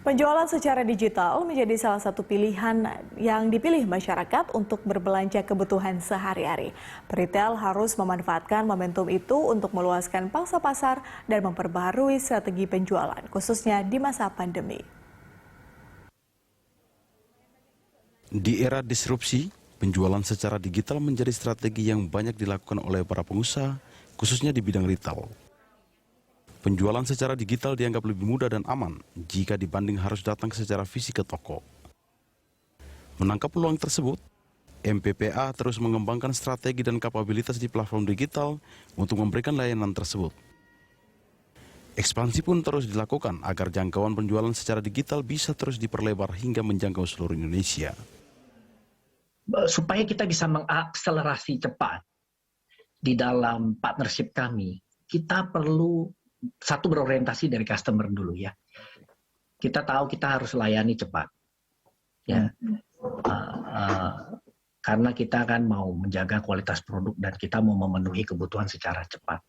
Penjualan secara digital menjadi salah satu pilihan yang dipilih masyarakat untuk berbelanja kebutuhan sehari-hari. Peritel harus memanfaatkan momentum itu untuk meluaskan pangsa pasar dan memperbaharui strategi penjualan, khususnya di masa pandemi. Di era disrupsi, penjualan secara digital menjadi strategi yang banyak dilakukan oleh para pengusaha, khususnya di bidang retail. Penjualan secara digital dianggap lebih mudah dan aman jika dibanding harus datang secara fisik ke toko. Menangkap peluang tersebut, MPPA terus mengembangkan strategi dan kapabilitas di platform digital untuk memberikan layanan tersebut. Ekspansi pun terus dilakukan agar jangkauan penjualan secara digital bisa terus diperlebar hingga menjangkau seluruh Indonesia. Supaya kita bisa mengakselerasi cepat di dalam partnership kami, kita perlu satu berorientasi dari customer dulu ya. Kita tahu kita harus layani cepat, ya, karena kita kan mau menjaga kualitas produk dan kita mau memenuhi kebutuhan secara cepat.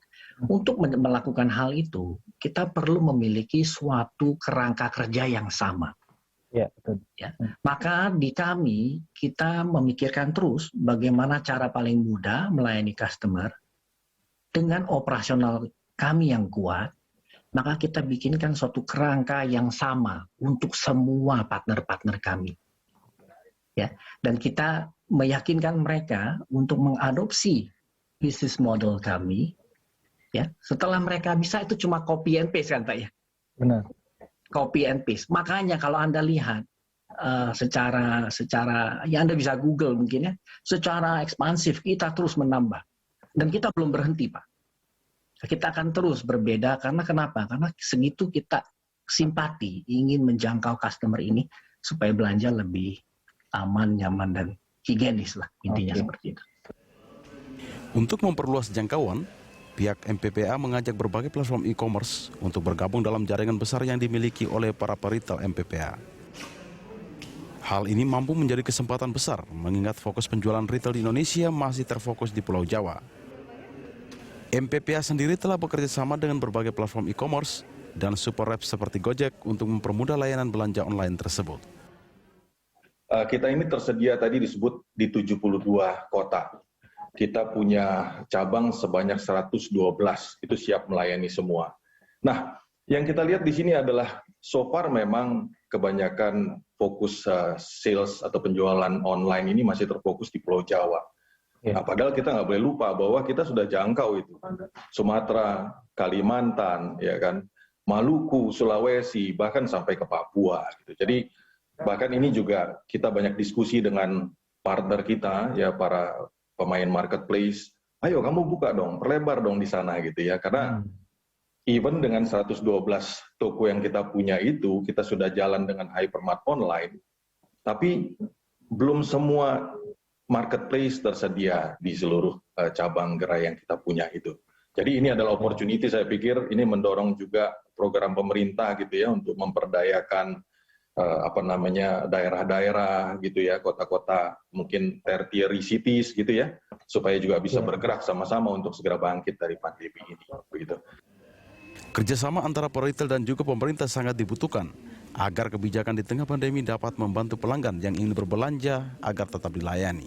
Untuk melakukan hal itu, kita perlu memiliki suatu kerangka kerja yang sama. Ya, betul. Ya. Maka di kami kita memikirkan terus bagaimana cara paling mudah melayani customer dengan operasional kami yang kuat, maka kita bikinkan suatu kerangka yang sama untuk semua partner-partner kami. Ya, dan kita meyakinkan mereka untuk mengadopsi bisnis model kami. Ya, setelah mereka bisa itu cuma copy and paste kan Pak ya? Benar. Copy and paste. Makanya kalau Anda lihat secara ya Anda bisa Google mungkin ya, secara ekspansif kita terus menambah dan kita belum berhenti Pak. Kita akan terus berbeda karena kenapa? Karena segitu kita simpati ingin menjangkau customer ini supaya belanja lebih aman, nyaman dan higienis lah intinya seperti itu. Untuk memperluas jangkauan, pihak MPPA mengajak berbagai platform e-commerce untuk bergabung dalam jaringan besar yang dimiliki oleh para peritel MPPA. Hal ini mampu menjadi kesempatan besar mengingat fokus penjualan retail di Indonesia masih terfokus di Pulau Jawa. MPPA sendiri telah bekerja sama dengan berbagai platform e-commerce dan super app seperti Gojek untuk mempermudah layanan belanja online tersebut. Kita ini tersedia tadi disebut di 72 kota. Kita punya cabang sebanyak 112, itu siap melayani semua. Nah, yang kita lihat di sini adalah so far memang kebanyakan fokus sales atau penjualan online ini masih terfokus di Pulau Jawa. Nah, padahal kita nggak boleh lupa bahwa kita sudah jangkau itu. Sumatera, Kalimantan, ya kan, Maluku, Sulawesi, bahkan sampai ke Papua. Gitu. Jadi bahkan ini juga kita banyak diskusi dengan partner kita, ya para pemain marketplace. Ayo kamu buka dong, perlebar dong di sana gitu ya. Karena even dengan 112 toko yang kita punya itu, kita sudah jalan dengan hypermart online, tapi belum semua marketplace tersedia di seluruh cabang gerai yang kita punya itu. Jadi ini adalah opportunity, saya pikir ini mendorong juga program pemerintah gitu ya untuk memperdayakan daerah-daerah gitu ya, kota-kota mungkin tertiary cities gitu ya, supaya juga bisa bergerak sama-sama untuk segera bangkit dari pandemi ini. Begitu. Kerjasama antara peritel dan juga pemerintah sangat dibutuhkan agar kebijakan di tengah pandemi dapat membantu pelanggan yang ingin berbelanja agar tetap dilayani.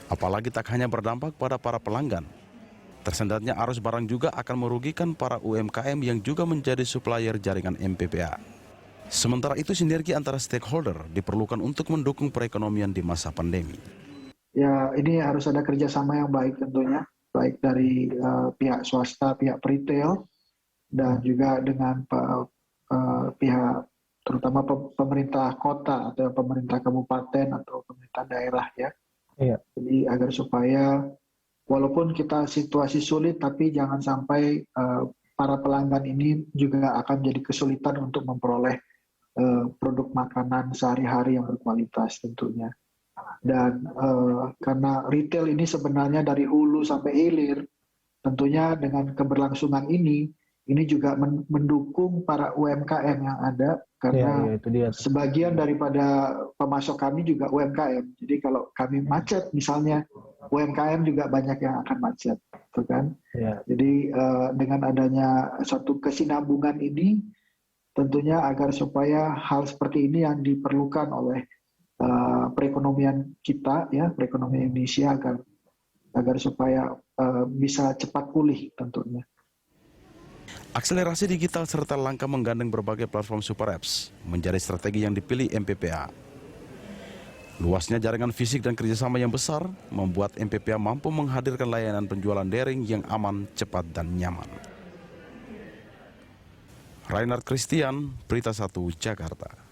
Apalagi tak hanya berdampak pada para pelanggan, tersendatnya arus barang juga akan merugikan para UMKM yang juga menjadi supplier jaringan MPPA. Sementara itu sinergi antara stakeholder diperlukan untuk mendukung perekonomian di masa pandemi. Ya, ini harus ada kerjasama yang baik tentunya, baik dari pihak swasta, pihak peritel, dan juga dengan pihak terutama pemerintah kota atau pemerintah kabupaten atau pemerintah daerah ya. Iya. Jadi agar supaya walaupun kita situasi sulit tapi jangan sampai para pelanggan ini juga akan jadi kesulitan untuk memperoleh produk makanan sehari-hari yang berkualitas tentunya. Dan karena retail ini sebenarnya dari hulu sampai hilir, tentunya dengan keberlangsungan ini juga mendukung para UMKM yang ada karena itu dia. Sebagian daripada pemasok kami juga UMKM. Jadi kalau kami macet misalnya UMKM juga banyak yang akan macet, gitu kan? Ya. Jadi dengan adanya satu kesinambungan ini tentunya agar supaya hal seperti ini yang diperlukan oleh perekonomian kita, ya, perekonomian Indonesia agar supaya bisa cepat pulih tentunya. Akselerasi digital serta langkah menggandeng berbagai platform super apps menjadi strategi yang dipilih MPPA. Luasnya jaringan fisik dan kerjasama yang besar membuat MPPA mampu menghadirkan layanan penjualan daring yang aman, cepat, dan nyaman. Reinhard Christian, Berita 1, Jakarta.